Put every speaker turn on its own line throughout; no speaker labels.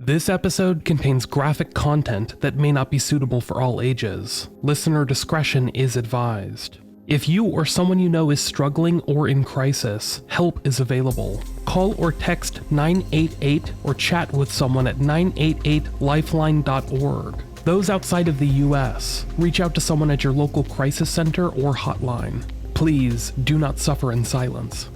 This episode contains graphic content that may not be suitable for all ages. Listener discretion is advised. If you or someone you know is struggling or in crisis, help is available. Call or text 988 or chat with someone at 988lifeline.org. Those outside of the US, reach out to someone at your local crisis center or hotline. Please do not suffer in silence.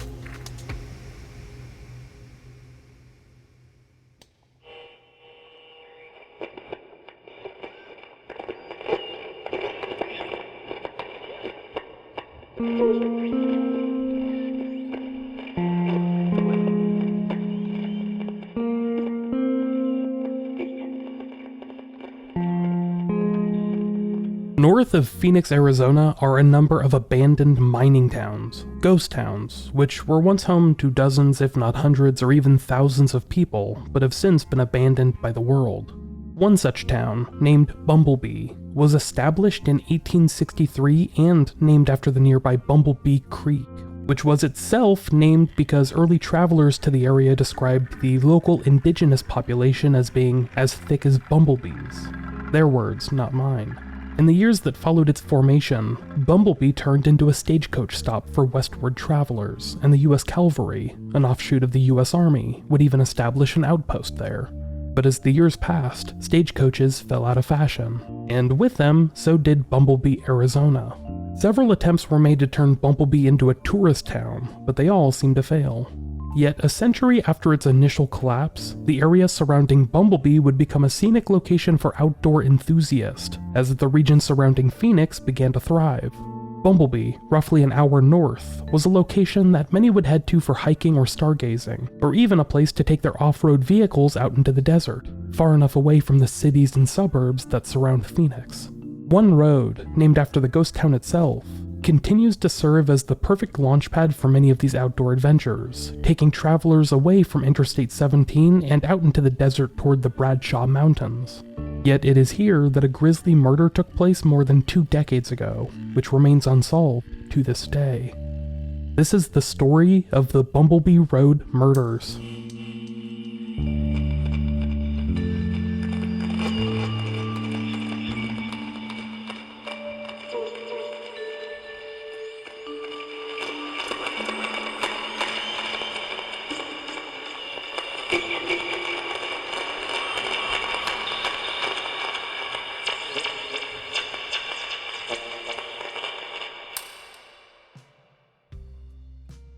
North of Phoenix, Arizona are a number of abandoned mining towns, ghost towns, which were once home to dozens if not hundreds or even thousands of people, but have since been abandoned by the world. One such town, named Bumblebee, was established in 1863 and named after the nearby Bumblebee Creek, which was itself named because early travelers to the area described the local indigenous population as being as thick as bumblebees. Their words, not mine. In the years that followed its formation, Bumblebee turned into a stagecoach stop for westward travelers, and the US Cavalry, an offshoot of the US Army, would even establish an outpost there. But as the years passed, stagecoaches fell out of fashion, and with them, so did Bumblebee, Arizona. Several attempts were made to turn Bumblebee into a tourist town, but they all seemed to fail. Yet a century after its initial collapse, the area surrounding Bumblebee would become a scenic location for outdoor enthusiasts, as the region surrounding Phoenix began to thrive. Bumblebee, roughly an hour north, was a location that many would head to for hiking or stargazing, or even a place to take their off-road vehicles out into the desert, far enough away from the cities and suburbs that surround Phoenix. One road, named after the ghost town itself, continues to serve as the perfect launchpad for many of these outdoor adventures, taking travelers away from Interstate 17 and out into the desert toward the Bradshaw Mountains. Yet it is here that a grisly murder took place more than 2 decades ago, which remains unsolved to this day. This is the story of the Bumblebee Road murders.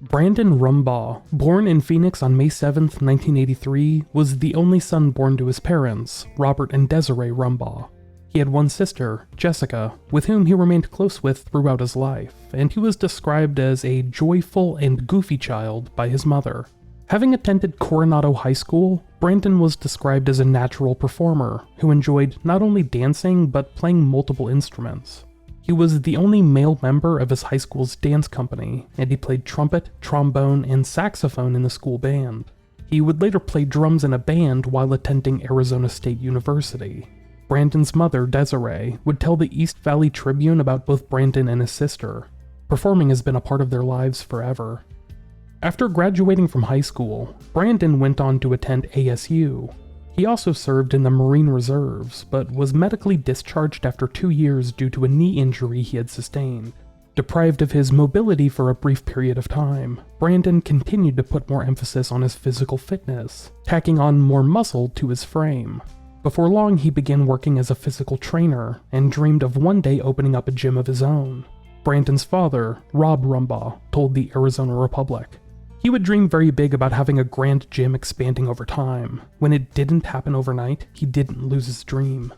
Brandon Rumbaugh, born in Phoenix on May 7, 1983, was the only son born to his parents, Robert and Desiree Rumbaugh. He had one sister, Jessica, with whom he remained close with throughout his life, and he was described as a joyful and goofy child by his mother. Having attended Coronado High School, Brandon was described as a natural performer who enjoyed not only dancing but playing multiple instruments. He was the only male member of his high school's dance company, and he played trumpet, trombone, and saxophone in the school band. He would later play drums in a band while attending Arizona State University. Brandon's mother, Desiree, would tell the East Valley Tribune about both Brandon and his sister. Performing has been a part of their lives forever. After graduating from high school, Brandon went on to attend ASU. He also served in the Marine Reserves, but was medically discharged after 2 years due to a knee injury he had sustained. Deprived of his mobility for a brief period of time, Brandon continued to put more emphasis on his physical fitness, tacking on more muscle to his frame. Before long, he began working as a physical trainer, and dreamed of one day opening up a gym of his own. Brandon's father, Rob Rumbaugh, told the Arizona Republic, "He would dream very big about having a grand gym expanding over time. When it didn't happen overnight, he didn't lose his dream."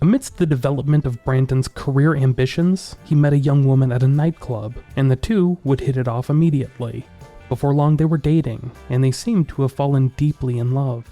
Amidst the development of Brandon's career ambitions, he met a young woman at a nightclub, and the two would hit it off immediately. Before long, they were dating, and they seemed to have fallen deeply in love.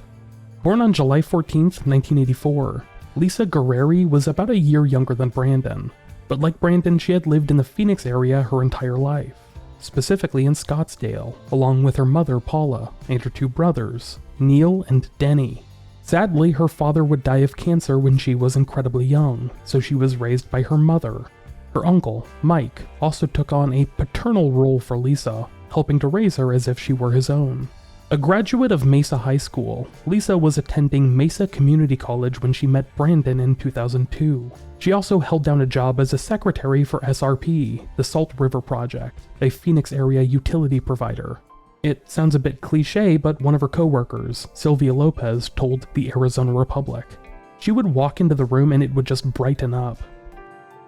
Born on July 14, 1984, Lisa Gurrieri was about a year younger than Brandon, but like Brandon, she had lived in the Phoenix area her entire life. Specifically in Scottsdale, along with her mother Paula and her 2 brothers, Neil and Denny. Sadly, her father would die of cancer when she was incredibly young, so she was raised by her mother. Her uncle, Mike, also took on a paternal role for Lisa, helping to raise her as if she were his own. A graduate of Mesa High School, Lisa was attending Mesa Community College when she met Brandon in 2002. She also held down a job as a secretary for SRP, the Salt River Project, a Phoenix area utility provider. It sounds a bit cliche, but one of her coworkers, Sylvia Lopez, told the Arizona Republic. She would walk into the room and it would just brighten up.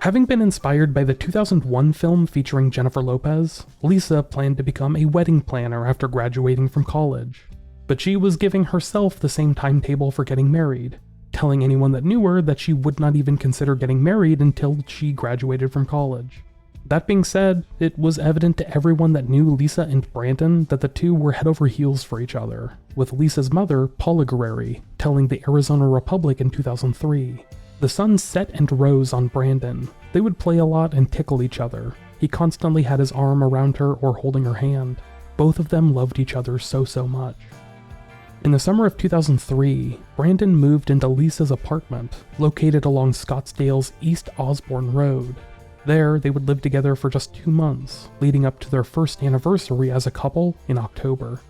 Having been inspired by the 2001 film featuring Jennifer Lopez, Lisa planned to become a wedding planner after graduating from college. But she was giving herself the same timetable for getting married, telling anyone that knew her that she would not even consider getting married until she graduated from college. That being said, it was evident to everyone that knew Lisa and Brandon that the two were head over heels for each other, with Lisa's mother, Paula Gurrieri, telling the Arizona Republic in 2003. The sun set and rose on Brandon. They would play a lot and tickle each other. He constantly had his arm around her or holding her hand. Both of them loved each other so much. In the summer of 2003, Brandon moved into Lisa's apartment, located along Scottsdale's East Osborne Road. There, they would live together for just 2 months, leading up to their first anniversary as a couple in October.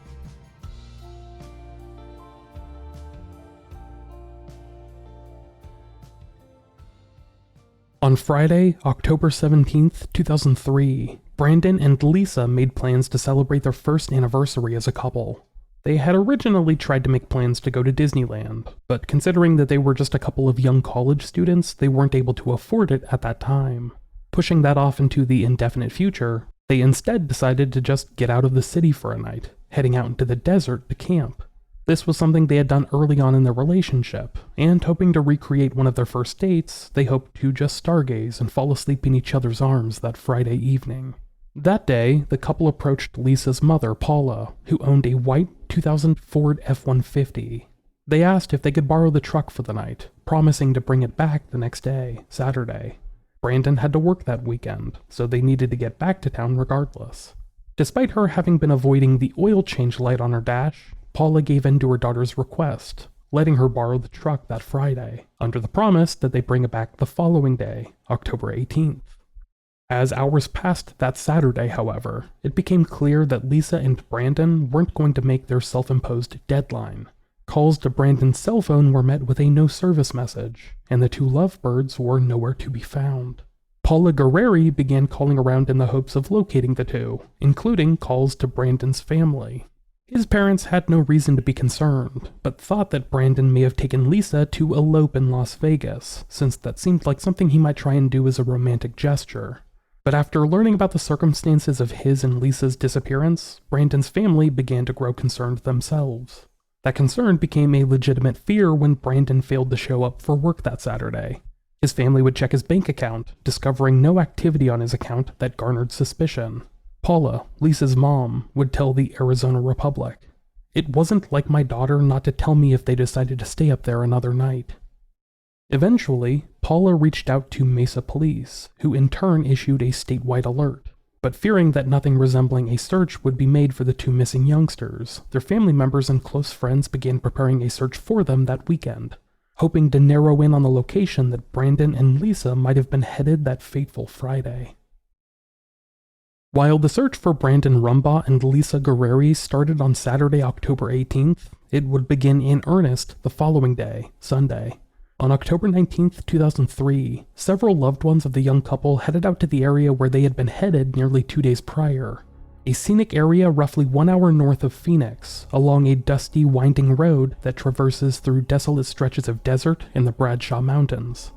On Friday, October 17th, 2003, Brandon and Lisa made plans to celebrate their first anniversary as a couple. They had originally tried to make plans to go to Disneyland, but considering that they were just a couple of young college students, they weren't able to afford it at that time. Pushing that off into the indefinite future, they instead decided to just get out of the city for a night, heading out into the desert to camp. This was something they had done early on in their relationship, and hoping to recreate one of their first dates, they hoped to just stargaze and fall asleep in each other's arms that Friday evening. That day, the couple approached Lisa's mother, Paula, who owned a white 2000 Ford F-150. They asked if they could borrow the truck for the night, promising to bring it back the next day, Saturday. Brandon had to work that weekend, so they needed to get back to town regardless. Despite her having been avoiding the oil change light on her dash, Paula gave in to her daughter's request, letting her borrow the truck that Friday, under the promise that they bring it back the following day, October 18th. As hours passed that Saturday, however, it became clear that Lisa and Brandon weren't going to make their self-imposed deadline. Calls to Brandon's cell phone were met with a no-service message, and the two lovebirds were nowhere to be found. Paula Gurrieri began calling around in the hopes of locating the two, including calls to Brandon's family. His parents had no reason to be concerned, but thought that Brandon may have taken Lisa to elope in Las Vegas, since that seemed like something he might try and do as a romantic gesture. But after learning about the circumstances of his and Lisa's disappearance, Brandon's family began to grow concerned themselves. That concern became a legitimate fear when Brandon failed to show up for work that Saturday. His family would check his bank account, discovering no activity on his account that garnered suspicion. Paula, Lisa's mom, would tell the Arizona Republic, "It wasn't like my daughter not to tell me if they decided to stay up there another night." Eventually, Paula reached out to Mesa Police, who in turn issued a statewide alert. But fearing that nothing resembling a search would be made for the two missing youngsters, their family members and close friends began preparing a search for them that weekend, hoping to narrow in on the location that Brandon and Lisa might have been headed that fateful Friday. While the search for Brandon Rumbaugh and Lisa Gurrieri started on Saturday, October 18th, it would begin in earnest the following day, Sunday. On October 19th, 2003, several loved ones of the young couple headed out to the area where they had been headed nearly 2 days prior, a scenic area roughly 1 hour north of Phoenix, along a dusty, winding road that traverses through desolate stretches of desert in the Bradshaw Mountains.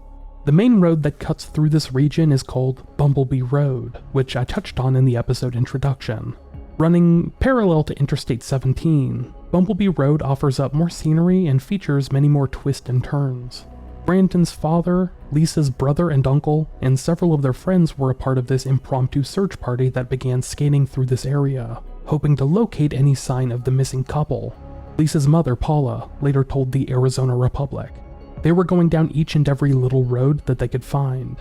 The main road that cuts through this region is called Bumblebee Road, which I touched on in the episode introduction. Running parallel to Interstate 17, Bumblebee Road offers up more scenery and features many more twists and turns. Brandon's father, Lisa's brother and uncle, and several of their friends were a part of this impromptu search party that began scanning through this area, hoping to locate any sign of the missing couple. Lisa's mother, Paula, later told the Arizona Republic. They were going down each and every little road that they could find.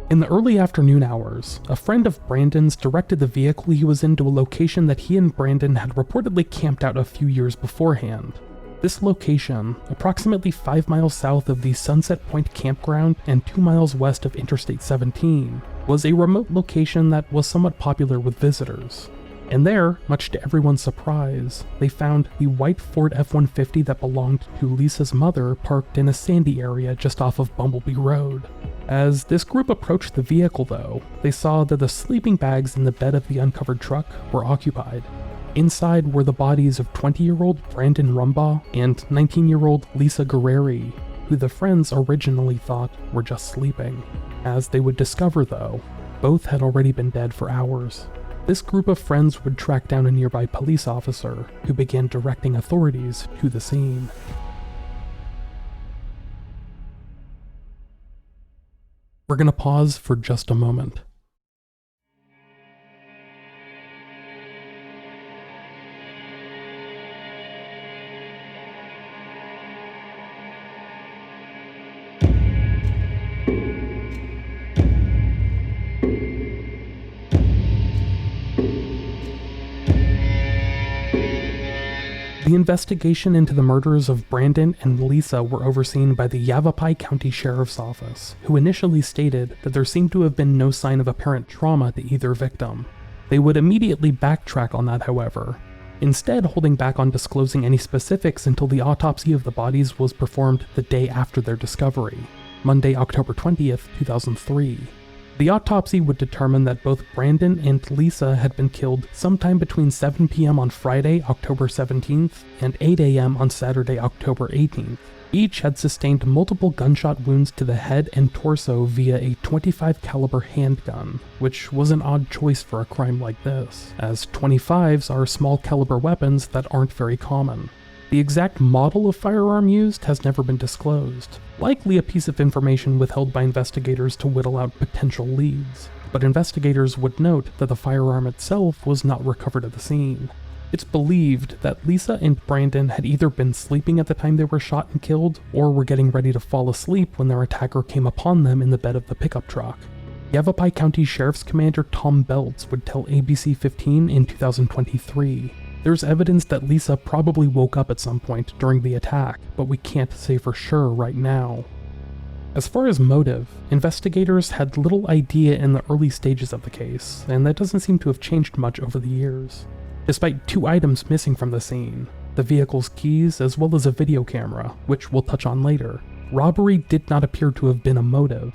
In the early afternoon hours, a friend of Brandon's directed the vehicle he was in to a location that he and Brandon had reportedly camped out a few years beforehand. This location, approximately 5 miles south of the Sunset Point campground and 2 miles west of Interstate 17, was a remote location that was somewhat popular with visitors. And there, much to everyone's surprise, they found the white Ford F-150 that belonged to Lisa's mother parked in a sandy area just off of Bumblebee Road. As this group approached the vehicle though, they saw that the sleeping bags in the bed of the uncovered truck were occupied. Inside were the bodies of 20-year-old Brandon Rumbaugh and 19-year-old Lisa Gurrieri, who the friends originally thought were just sleeping. As they would discover though, both had already been dead for hours. This group of friends would track down a nearby police officer, who began directing authorities to the scene. We're gonna pause for just a moment. The investigation into the murders of Brandon and Lisa were overseen by the Yavapai County Sheriff's Office, who initially stated that there seemed to have been no sign of apparent trauma to either victim. They would immediately backtrack on that, however, instead holding back on disclosing any specifics until the autopsy of the bodies was performed the day after their discovery, Monday, October 20th, 2003. The autopsy would determine that both Brandon and Lisa had been killed sometime between 7 p.m. on Friday, October 17th, and 8 a.m. on Saturday, October 18th. Each had sustained multiple gunshot wounds to the head and torso via a .25 caliber handgun, which was an odd choice for a crime like this, as .25s are small caliber weapons that aren't very common. The exact model of firearm used has never been disclosed, likely a piece of information withheld by investigators to whittle out potential leads, but investigators would note that the firearm itself was not recovered at the scene. It's believed that Lisa and Brandon had either been sleeping at the time they were shot and killed, or were getting ready to fall asleep when their attacker came upon them in the bed of the pickup truck. Yavapai County Sheriff's Commander Tom Belts would tell ABC 15 in 2023, "There's evidence that Lisa probably woke up at some point during the attack, but we can't say for sure right now." As far as motive, investigators had little idea in the early stages of the case, and that doesn't seem to have changed much over the years. Despite 2 items missing from the scene, the vehicle's keys as well as a video camera, which we'll touch on later, robbery did not appear to have been a motive.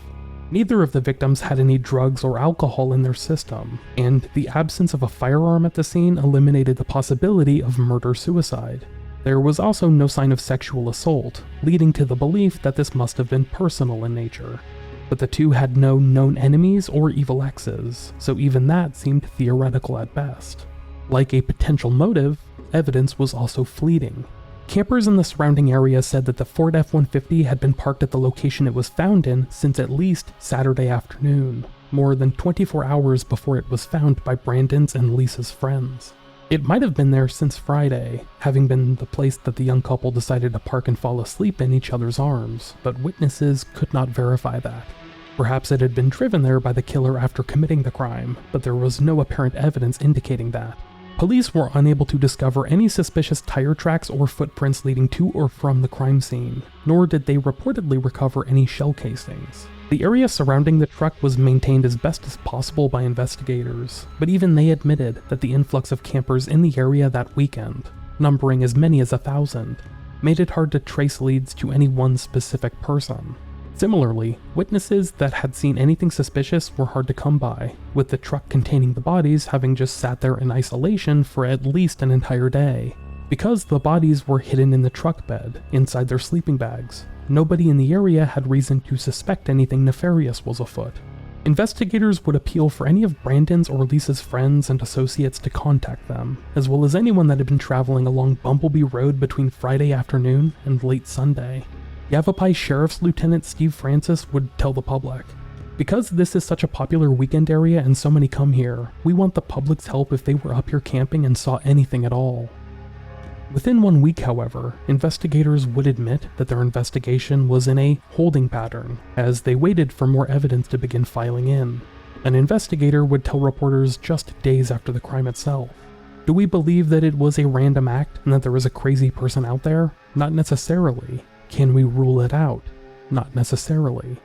Neither of the victims had any drugs or alcohol in their system, and the absence of a firearm at the scene eliminated the possibility of murder-suicide. There was also no sign of sexual assault, leading to the belief that this must have been personal in nature. But the two had no known enemies or evil exes, so even that seemed theoretical at best. Like a potential motive, evidence was also fleeting. Campers in the surrounding area said that the Ford F-150 had been parked at the location it was found in since at least Saturday afternoon, more than 24 hours before it was found by Brandon's and Lisa's friends. It might have been there since Friday, having been the place that the young couple decided to park and fall asleep in each other's arms, but witnesses could not verify that. Perhaps it had been driven there by the killer after committing the crime, but there was no apparent evidence indicating that. Police were unable to discover any suspicious tire tracks or footprints leading to or from the crime scene, nor did they reportedly recover any shell casings. The area surrounding the truck was maintained as best as possible by investigators, but even they admitted that the influx of campers in the area that weekend, numbering as many as 1,000, made it hard to trace leads to any one specific person. Similarly, witnesses that had seen anything suspicious were hard to come by, with the truck containing the bodies having just sat there in isolation for at least an entire day. Because the bodies were hidden in the truck bed, inside their sleeping bags, nobody in the area had reason to suspect anything nefarious was afoot. Investigators would appeal for any of Brandon's or Lisa's friends and associates to contact them, as well as anyone that had been traveling along Bumblebee Road between Friday afternoon and late Sunday. Yavapai Sheriff's Lieutenant Steve Francis would tell the public, "Because this is such a popular weekend area and so many come here, we want the public's help if they were up here camping and saw anything at all." Within 1 week, however, investigators would admit that their investigation was in a holding pattern, as they waited for more evidence to begin filing in. An investigator would tell reporters just days after the crime itself, "Do we believe that it was a random act and that there was a crazy person out there? Not necessarily. Can we rule it out? Not necessarily."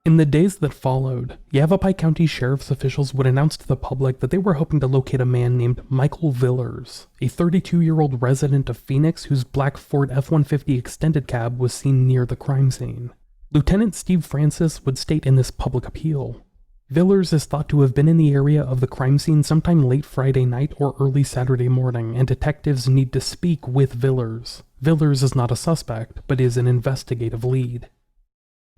In the days that followed, Yavapai County Sheriff's officials would announce to the public that they were hoping to locate a man named Micheal Whelan, a 32-year-old resident of Phoenix whose black Ford F-150 extended cab was seen near the crime scene. Lieutenant Steve Francis would state in this public appeal, Whelan is thought to have been in the area of the crime scene sometime late Friday night or early Saturday morning, and detectives need to speak with Whelan. Whelan is not a suspect, but is an investigative lead.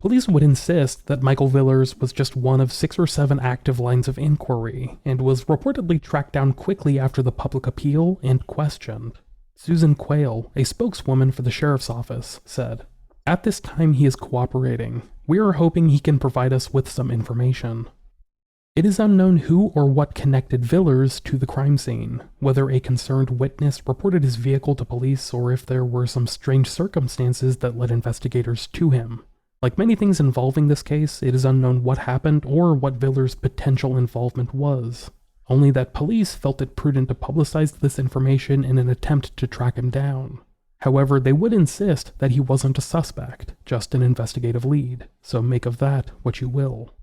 Police would insist that Micheal Whelan was just one of 6 or 7 active lines of inquiry, and was reportedly tracked down quickly after the public appeal and questioned. Susan Quayle, a spokeswoman for the sheriff's office, said, "At this time he is cooperating. We are hoping he can provide us with some information." It is unknown who or what connected Whelan to the crime scene, whether a concerned witness reported his vehicle to police or if there were some strange circumstances that led investigators to him. Like many things involving this case, it is unknown what happened or what Whelan's potential involvement was. Only that police felt it prudent to publicize this information in an attempt to track him down. However, they would insist that he wasn't a suspect, just an investigative lead, so make of that what you will.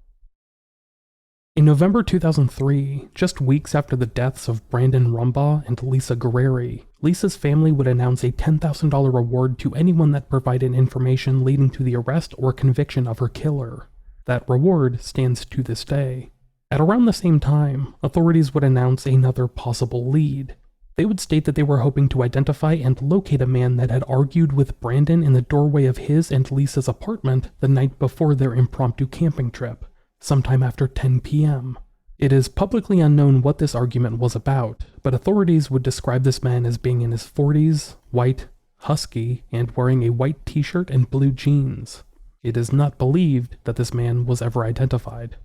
In November 2003, just weeks after the deaths of Brandon Rumbaugh and Lisa Gurrieri, Lisa's family would announce a $10,000 reward to anyone that provided information leading to the arrest or conviction of her killer. That reward stands to this day. At around the same time, authorities would announce another possible lead. They would state that they were hoping to identify and locate a man that had argued with Brandon in the doorway of his and Lisa's apartment the night before their impromptu camping trip, sometime after 10 p.m. It is publicly unknown what this argument was about, but authorities would describe this man as being in his 40s, white, husky, and wearing a white t-shirt and blue jeans. It is not believed that this man was ever identified.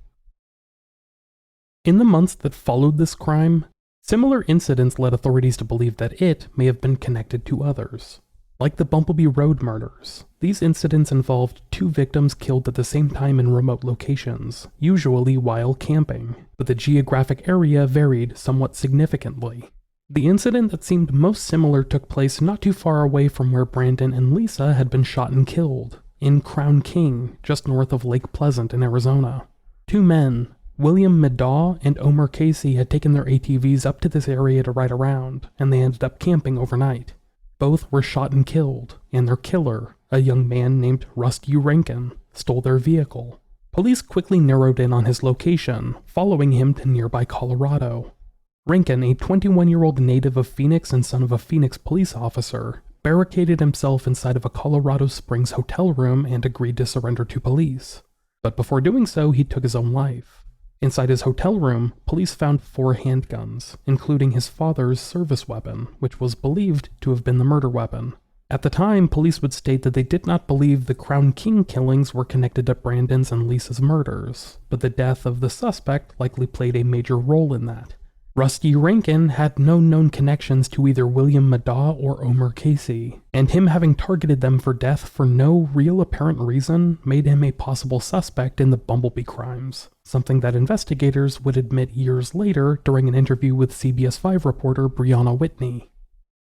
In the months that followed this crime, similar incidents led authorities to believe that it may have been connected to others. Like the Bumblebee Road murders, these incidents involved 2 victims killed at the same time in remote locations, usually while camping, but the geographic area varied somewhat significantly. The incident that seemed most similar took place not too far away from where Brandon and Lisa had been shot and killed, in Crown King, just north of Lake Pleasant in Arizona. 2 men, William Middaugh and Omar Casey, had taken their ATVs up to this area to ride around, and they ended up camping overnight. Both were shot and killed, and their killer, a young man named Rusty Rankin, stole their vehicle. Police quickly narrowed in on his location, following him to nearby Colorado. Rankin, a 21-year-old native of Phoenix and son of a Phoenix police officer, barricaded himself inside of a Colorado Springs hotel room and agreed to surrender to police. But before doing so, he took his own life. Inside his hotel room, police found 4 handguns, including his father's service weapon, which was believed to have been the murder weapon. At the time, police would state that they did not believe the Crown King killings were connected to Brandon's and Lisa's murders, but the death of the suspect likely played a major role in that. Rusty Rankin had no known connections to either William Middaugh or Omar Casey, and him having targeted them for death for no real apparent reason made him a possible suspect in the Bumblebee crimes, something that investigators would admit years later during an interview with CBS 5 reporter Brianna Whitney.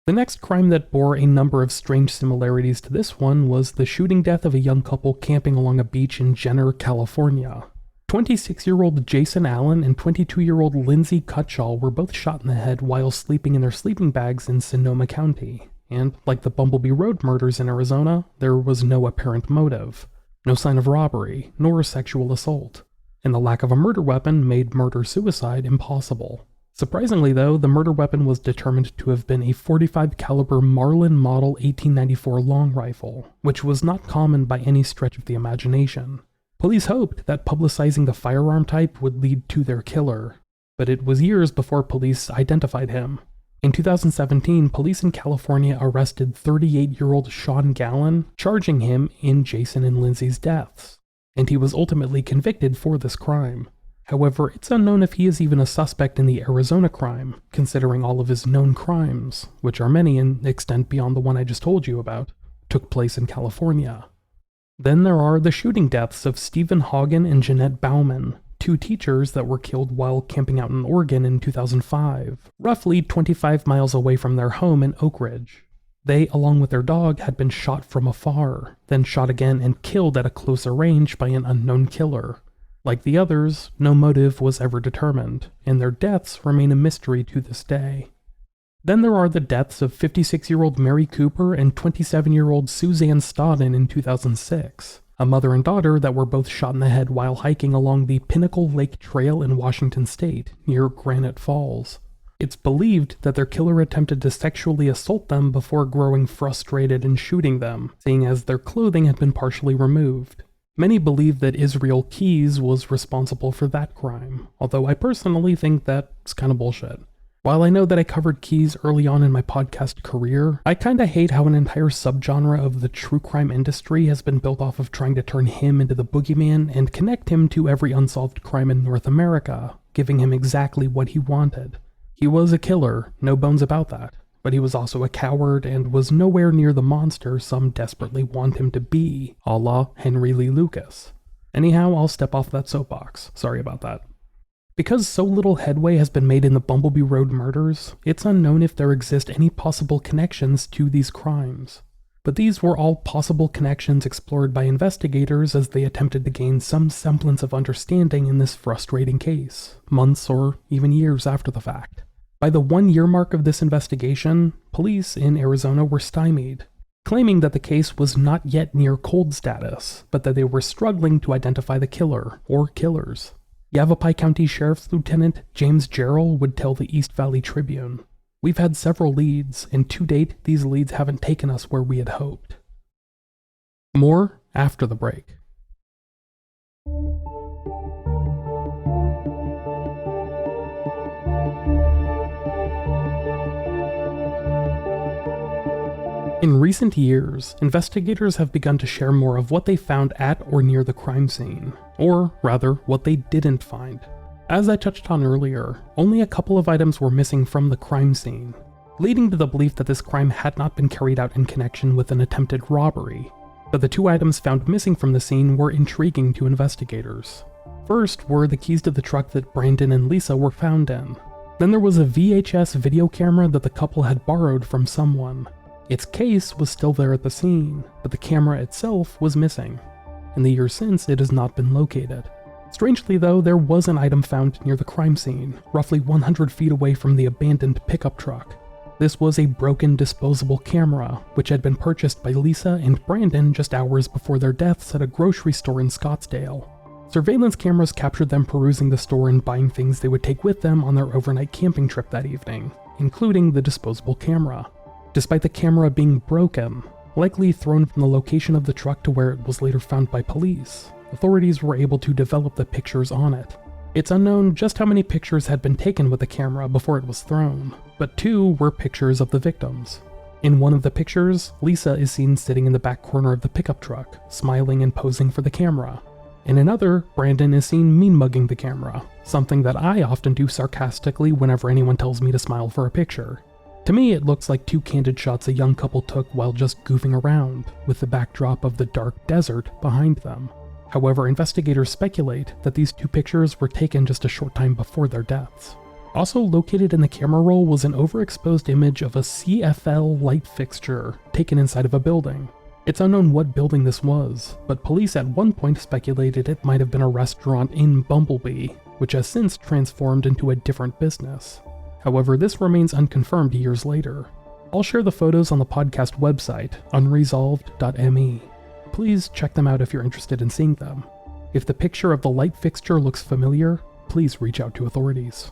The next crime that bore a number of strange similarities to this one was the shooting death of a young couple camping along a beach in Jenner, California. 26-year-old Jason Allen and 22-year-old Lindsay Cutshall were both shot in the head while sleeping in their sleeping bags in Sonoma County, and like the Bumblebee Road murders in Arizona, there was no apparent motive, no sign of robbery, nor sexual assault, and the lack of a murder weapon made murder-suicide impossible. Surprisingly though, the murder weapon was determined to have been a .45 caliber Marlin Model 1894 long rifle, which was not common by any stretch of the imagination. Police hoped that publicizing the firearm type would lead to their killer, but it was years before police identified him. In 2017, police in California arrested 38-year-old Sean Gallen, charging him in Jason and Lindsay's deaths, and he was ultimately convicted for this crime. However, it's unknown if he is even a suspect in the Arizona crime, considering all of his known crimes, which are many and extend beyond the one I just told you about, took place in California. Then there are the shooting deaths of Stephen Hagen and Jeanette Bauman, 2 teachers that were killed while camping out in Oregon in 2005, roughly 25 miles away from their home in Oak Ridge. They, along with their dog, had been shot from afar, then shot again and killed at a closer range by an unknown killer. Like the others, no motive was ever determined, and their deaths remain a mystery to this day. Then there are the deaths of 56-year-old Mary Cooper and 27-year-old Suzanne Stodden in 2006, a mother and daughter that were both shot in the head while hiking along the Pinnacle Lake Trail in Washington State, near Granite Falls. It's believed that their killer attempted to sexually assault them before growing frustrated and shooting them, seeing as their clothing had been partially removed. Many believe that Israel Keyes was responsible for that crime, although I personally think that's kind of bullshit. While I know that I covered Keyes early on in my podcast career, I kinda hate how an entire subgenre of the true crime industry has been built off of trying to turn him into the boogeyman and connect him to every unsolved crime in North America, giving him exactly what he wanted. He was a killer, no bones about that, but he was also a coward and was nowhere near the monster some desperately want him to be, a la Henry Lee Lucas. Anyhow, I'll step off that soapbox. Sorry about that. Because so little headway has been made in the Bumblebee Road murders, it's unknown if there exist any possible connections to these crimes. But these were all possible connections explored by investigators as they attempted to gain some semblance of understanding in this frustrating case, months or even years after the fact. By the 1-year mark of this investigation, police in Arizona were stymied, claiming that the case was not yet near cold status, but that they were struggling to identify the killer or killers. Yavapai County Sheriff's Lieutenant James Jarrell would tell the East Valley Tribune, "We've had several leads, and to date, these leads haven't taken us where we had hoped." More after the break. In recent years, investigators have begun to share more of what they found at or near the crime scene, or rather, what they didn't find. As I touched on earlier, only a couple of items were missing from the crime scene, leading to the belief that this crime had not been carried out in connection with an attempted robbery. But the 2 items found missing from the scene were intriguing to investigators. First were the keys to the truck that Brandon and Lisa were found in. Then there was a VHS video camera that the couple had borrowed from someone. Its case was still there at the scene, but the camera itself was missing. In the years since, it has not been located. Strangely though, there was an item found near the crime scene, roughly 100 feet away from the abandoned pickup truck. This was a broken disposable camera, which had been purchased by Lisa and Brandon just hours before their deaths at a grocery store in Scottsdale. Surveillance cameras captured them perusing the store and buying things they would take with them on their overnight camping trip that evening, including the disposable camera. Despite the camera being broken, likely thrown from the location of the truck to where it was later found by police, authorities were able to develop the pictures on it. It's unknown just how many pictures had been taken with the camera before it was thrown, but 2 were pictures of the victims. In one of the pictures, Lisa is seen sitting in the back corner of the pickup truck, smiling and posing for the camera. In another, Brandon is seen mean-mugging the camera, something that I often do sarcastically whenever anyone tells me to smile for a picture. To me, it looks like 2 candid shots a young couple took while just goofing around, with the backdrop of the dark desert behind them. However, investigators speculate that these 2 pictures were taken just a short time before their deaths. Also located in the camera roll was an overexposed image of a CFL light fixture taken inside of a building. It's unknown what building this was, but police at one point speculated it might have been a restaurant in Bumblebee, which has since transformed into a different business. However, this remains unconfirmed years later. I'll share the photos on the podcast website, unresolved.me. Please check them out if you're interested in seeing them. If the picture of the light fixture looks familiar, please reach out to authorities.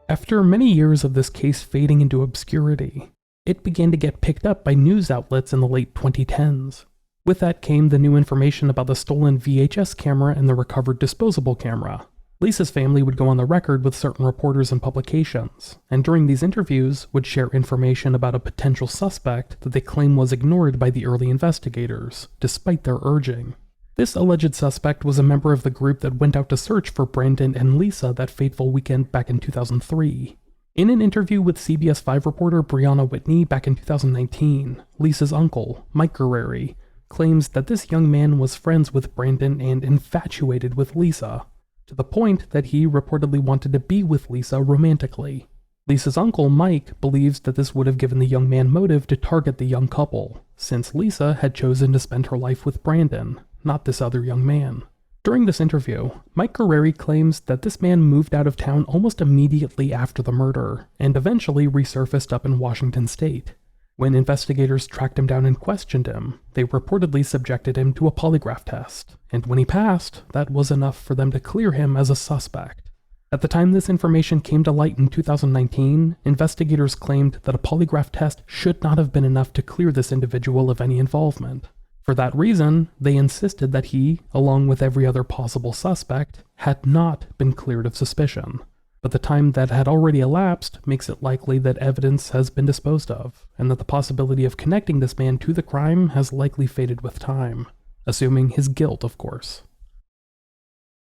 After many years of this case fading into obscurity, it began to get picked up by news outlets in the late 2010s. With that came the new information about the stolen VHS camera and the recovered disposable camera. Lisa's family would go on the record with certain reporters and publications, and during these interviews would share information about a potential suspect that they claim was ignored by the early investigators, despite their urging. This alleged suspect was a member of the group that went out to search for Brandon and Lisa that fateful weekend back in 2003. In an interview with CBS 5 reporter Brianna Whitney back in 2019, Lisa's uncle, Mike Gurrieri, claims that this young man was friends with Brandon and infatuated with Lisa. to the point that he reportedly wanted to be with Lisa romantically. Lisa's uncle, Mike, believes that this would have given the young man motive to target the young couple, since Lisa had chosen to spend her life with Brandon, not this other young man. During this interview, Mike Gurrieri claims that this man moved out of town almost immediately after the murder, and eventually resurfaced up in Washington state. When investigators tracked him down and questioned him, they reportedly subjected him to a polygraph test, and when he passed, that was enough for them to clear him as a suspect. At the time this information came to light in 2019, investigators claimed that a polygraph test should not have been enough to clear this individual of any involvement. For that reason, they insisted that he, along with every other possible suspect, had not been cleared of suspicion. But the time that had already elapsed makes it likely that evidence has been disposed of, and that the possibility of connecting this man to the crime has likely faded with time, assuming his guilt, of course.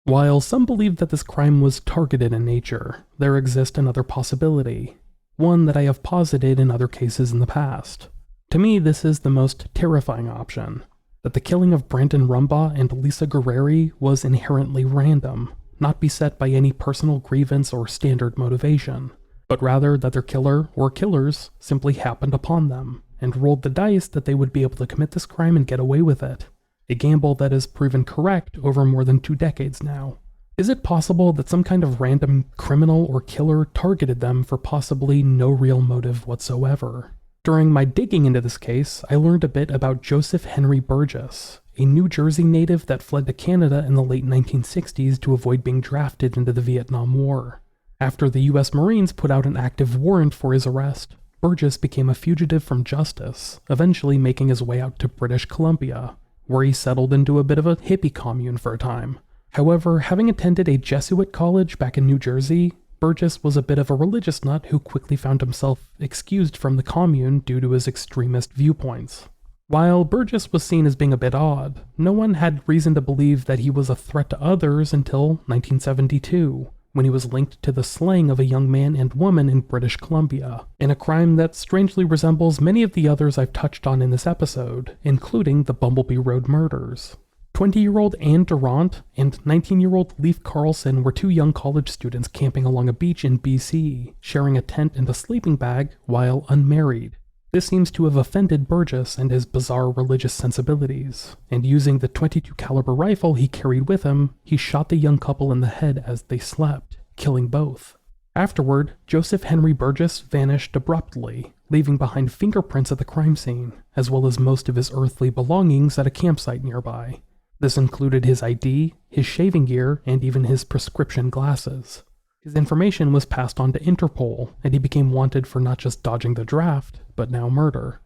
While some believe that this crime was targeted in nature, there exists another possibility, one that I have posited in other cases in the past. To me, this is the most terrifying option, that the killing of Brandon Rumbaugh and Lisa Gurrieri was inherently random, not beset by any personal grievance or standard motivation, but rather that their killer or killers simply happened upon them, and rolled the dice that they would be able to commit this crime and get away with it. A gamble that has proven correct over more than 2 decades now. Is it possible that some kind of random criminal or killer targeted them for possibly no real motive whatsoever? During my digging into this case, I learned a bit about Joseph Henry Burgess, a New Jersey native that fled to Canada in the late 1960s to avoid being drafted into the Vietnam War. After the U.S. Marines put out an active warrant for his arrest, Burgess became a fugitive from justice, eventually making his way out to British Columbia, where he settled into a bit of a hippie commune for a time. However, having attended a Jesuit college back in New Jersey, Burgess was a bit of a religious nut who quickly found himself excused from the commune due to his extremist viewpoints. While Burgess was seen as being a bit odd, no one had reason to believe that he was a threat to others until 1972, when he was linked to the slaying of a young man and woman in British Columbia, in a crime that strangely resembles many of the others I've touched on in this episode, including the Bumblebee Road murders. 20-year-old Anne Durant and 19-year-old Leif Carlson were 2 young college students camping along a beach in BC, sharing a tent and a sleeping bag while unmarried. This seems to have offended Burgess and his bizarre religious sensibilities, and using the .22 caliber rifle he carried with him, he shot the young couple in the head as they slept, killing both. Afterward, Joseph Henry Burgess vanished abruptly, leaving behind fingerprints at the crime scene, as well as most of his earthly belongings at a campsite nearby. This included his ID, his shaving gear, and even his prescription glasses. His information was passed on to Interpol, and he became wanted for not just dodging the draft, but now murder.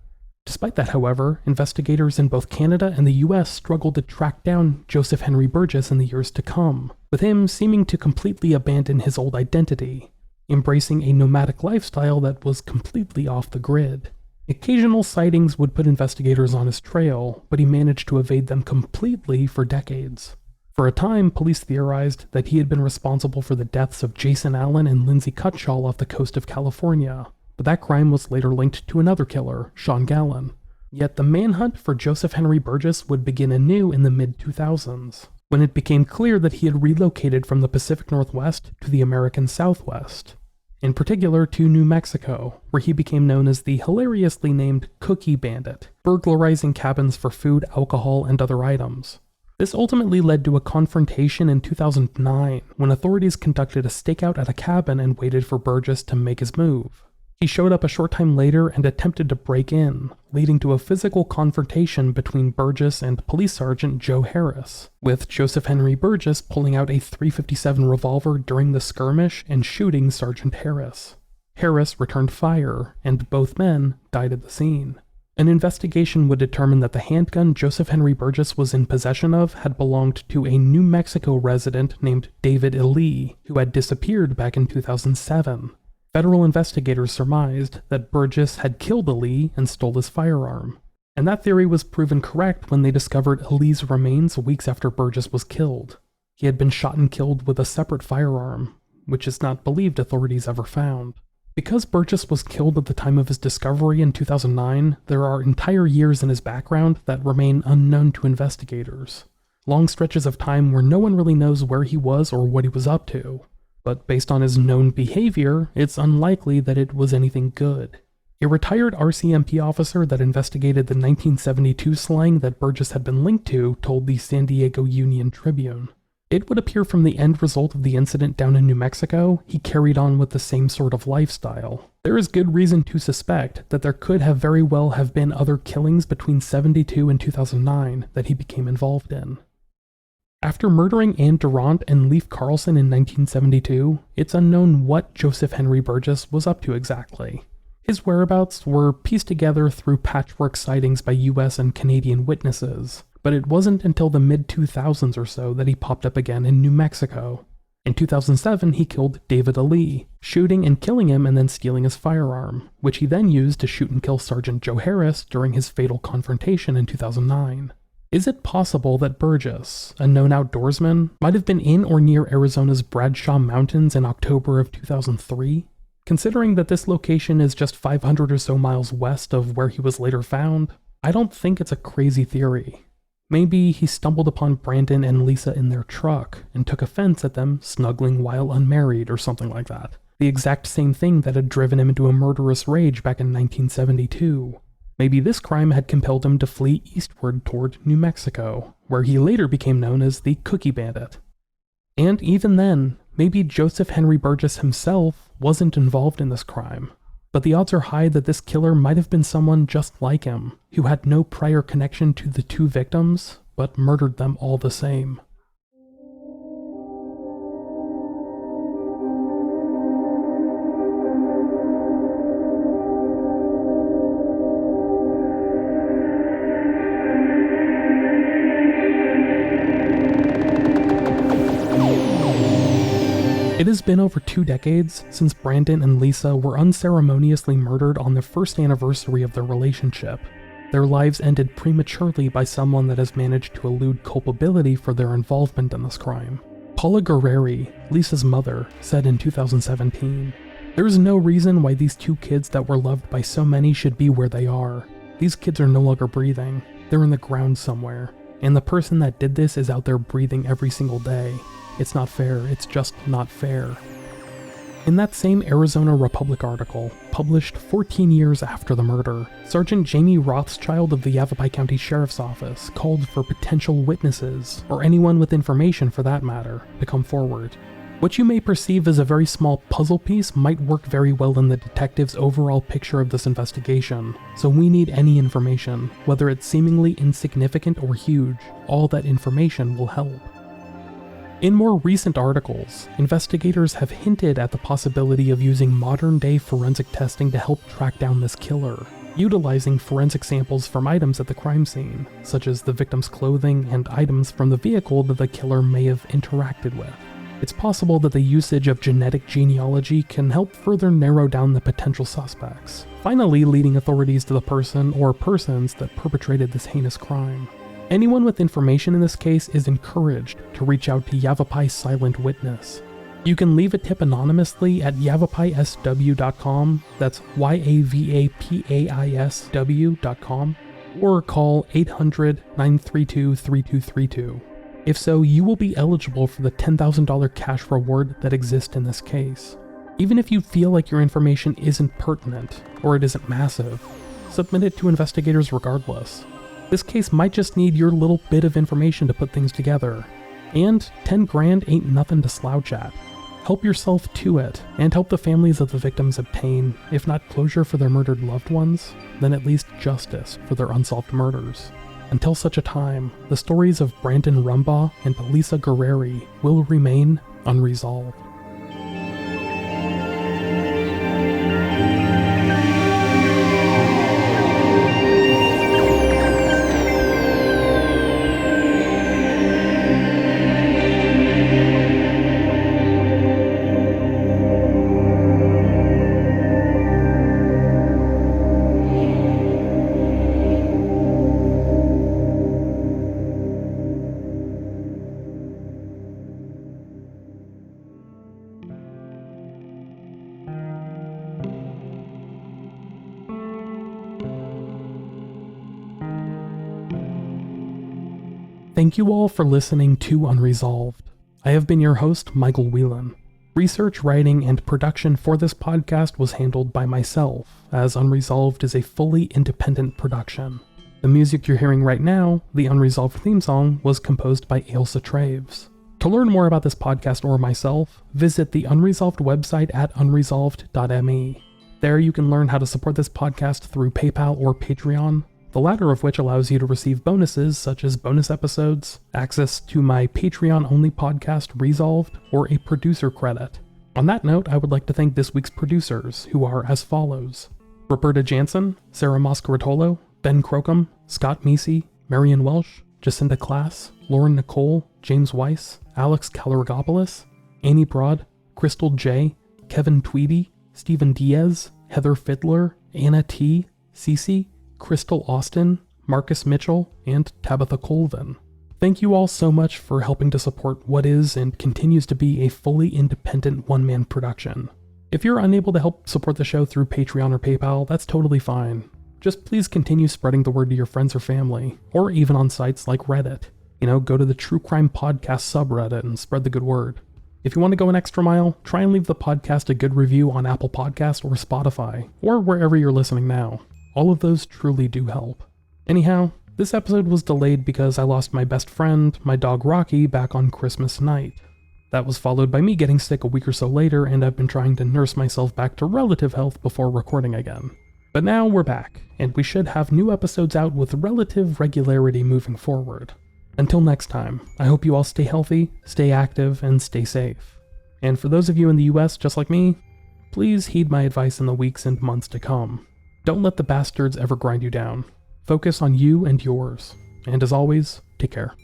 Despite that, however, investigators in both Canada and the US struggled to track down Joseph Henry Burgess in the years to come, with him seeming to completely abandon his old identity, embracing a nomadic lifestyle that was completely off the grid. Occasional sightings would put investigators on his trail, but he managed to evade them completely for decades. For a time, police theorized that he had been responsible for the deaths of Jason Allen and Lindsay Cutshall off the coast of California, but that crime was later linked to another killer, Sean Gallen. Yet the manhunt for Joseph Henry Burgess would begin anew in the mid-2000s, when it became clear that he had relocated from the Pacific Northwest to the American Southwest, in particular to New Mexico, where he became known as the hilariously named Cookie Bandit, burglarizing cabins for food, alcohol, and other items. This ultimately led to a confrontation in 2009, when authorities conducted a stakeout at a cabin and waited for Burgess to make his move. He showed up a short time later and attempted to break in, leading to a physical confrontation between Burgess and Police Sergeant Joe Harris, with Joseph Henry Burgess pulling out a .357 revolver during the skirmish and shooting Sergeant Harris. Harris returned fire, and both men died at the scene. An investigation would determine that the handgun Joseph Henry Burgess was in possession of had belonged to a New Mexico resident named David Lee, who had disappeared back in 2007. Federal investigators surmised that Burgess had killed Lee and stole his firearm, and that theory was proven correct when they discovered Lee's remains weeks after Burgess was killed. He had been shot and killed with a separate firearm, which is not believed authorities ever found. Because Burgess was killed at the time of his discovery in 2009, there are entire years in his background that remain unknown to investigators. long stretches of time where no one really knows where he was or what he was up to. But based on his known behavior, it's unlikely that it was anything good. A retired RCMP officer that investigated the 1972 slaying that Burgess had been linked to told the San Diego Union Tribune. It would appear from the end result of the incident down in New Mexico, he carried on with the same sort of lifestyle. There is good reason to suspect that there could have very well have been other killings between 72 and 2009 that he became involved in. After murdering Anne Durant and Leif Carlson in 1972, it's unknown what Joseph Henry Burgess was up to exactly. His whereabouts were pieced together through patchwork sightings by US and Canadian witnesses, but it wasn't until the mid-2000s or so that he popped up again in New Mexico. In 2007, he killed David Ali, shooting and killing him and then stealing his firearm, which he then used to shoot and kill Sergeant Joe Harris during his fatal confrontation in 2009. Is it possible that Burgess, a known outdoorsman, might have been in or near Arizona's Bradshaw Mountains in October of 2003? Considering that this location is just 500 or so miles west of where he was later found, I don't think it's a crazy theory. Maybe he stumbled upon Brandon and Lisa in their truck and took offense at them snuggling while unmarried or something like that. The exact same thing that had driven him into a murderous rage back in 1972. Maybe this crime had compelled him to flee eastward toward New Mexico, where he later became known as the Cookie Bandit. And even then, maybe Joseph Henry Burgess himself wasn't involved in this crime. But the odds are high that this killer might have been someone just like him, who had no prior connection to the two victims, but murdered them all the same. It has been over 2 decades since Brandon and Lisa were unceremoniously murdered on the first anniversary of their relationship. Their lives ended prematurely by someone that has managed to elude culpability for their involvement in this crime. Paula Gurrieri, Lisa's mother, said in 2017, "There is no reason why these 2 kids that were loved by so many should be where they are. These kids are no longer breathing. They're in the ground somewhere. And the person that did this is out there breathing every single day. It's not fair, it's just not fair." In that same Arizona Republic article, published 14 years after the murder, Sergeant Jamie Rothschild of the Yavapai County Sheriff's Office called for potential witnesses, or anyone with information for that matter, to come forward. What you may perceive as a very small puzzle piece might work very well in the detective's overall picture of this investigation, so we need any information, whether it's seemingly insignificant or huge. All that information will help. In more recent articles, investigators have hinted at the possibility of using modern-day forensic testing to help track down this killer, utilizing forensic samples from items at the crime scene, such as the victim's clothing and items from the vehicle that the killer may have interacted with. It's possible that the usage of genetic genealogy can help further narrow down the potential suspects, finally leading authorities to the person or persons that perpetrated this heinous crime. Anyone with information in this case is encouraged to reach out to Yavapai Silent Witness. You can leave a tip anonymously at yavapaisw.com, that's yavapaisw.com, or call 800-932-3232. If so, you will be eligible for the $10,000 cash reward that exists in this case. Even if you feel like your information isn't pertinent, or it isn't massive, submit it to investigators regardless. This case might just need your little bit of information to put things together. And 10 grand ain't nothing to slouch at. Help yourself to it, and help the families of the victims obtain, if not closure for their murdered loved ones, then at least justice for their unsolved murders. Until such a time, the stories of Brandon Rumbaugh and Lisa Gurrieri will remain unresolved. Thank you all for listening to Unresolved. I have been your host, Micheal Whelan. Research, writing, and production for this podcast was handled by myself, as Unresolved is a fully independent production. The music you're hearing right now, the Unresolved theme song, was composed by Ailsa Traves. To learn more about this podcast or myself, visit the Unresolved website at unresolved.me. There you can learn how to support this podcast through PayPal or Patreon, the latter of which allows you to receive bonuses such as bonus episodes, access to my Patreon-only podcast Resolved, or a producer credit. On that note, I would like to thank this week's producers, who are as follows: Roberta Jansen, Sarah Moscaratolo, Ben Crocum, Scott Meesey, Marion Welsh, Jacinda Klass, Lauren Nicole, James Weiss, Alex Kalaragopoulos, Annie Broad, Crystal J, Kevin Tweedy, Stephen Diaz, Heather Fiddler, Anna T, Cece, Crystal Austin, Marcus Mitchell, and Tabitha Colvin. Thank you all so much for helping to support what is and continues to be a fully independent one-man production. If you're unable to help support the show through Patreon or PayPal, that's totally fine. Just please continue spreading the word to your friends or family, or even on sites like Reddit. Go to the True Crime Podcast subreddit and spread the good word. If you want to go an extra mile, try and leave the podcast a good review on Apple Podcasts or Spotify, or wherever you're listening now. All of those truly do help. Anyhow, this episode was delayed because I lost my best friend, my dog Rocky, back on Christmas night. That was followed by me getting sick a week or so later, and I've been trying to nurse myself back to relative health before recording again. But now we're back, and we should have new episodes out with relative regularity moving forward. Until next time, I hope you all stay healthy, stay active, and stay safe. And for those of you in the US just like me, please heed my advice in the weeks and months to come. Don't let the bastards ever grind you down. Focus on you and yours. And as always, take care.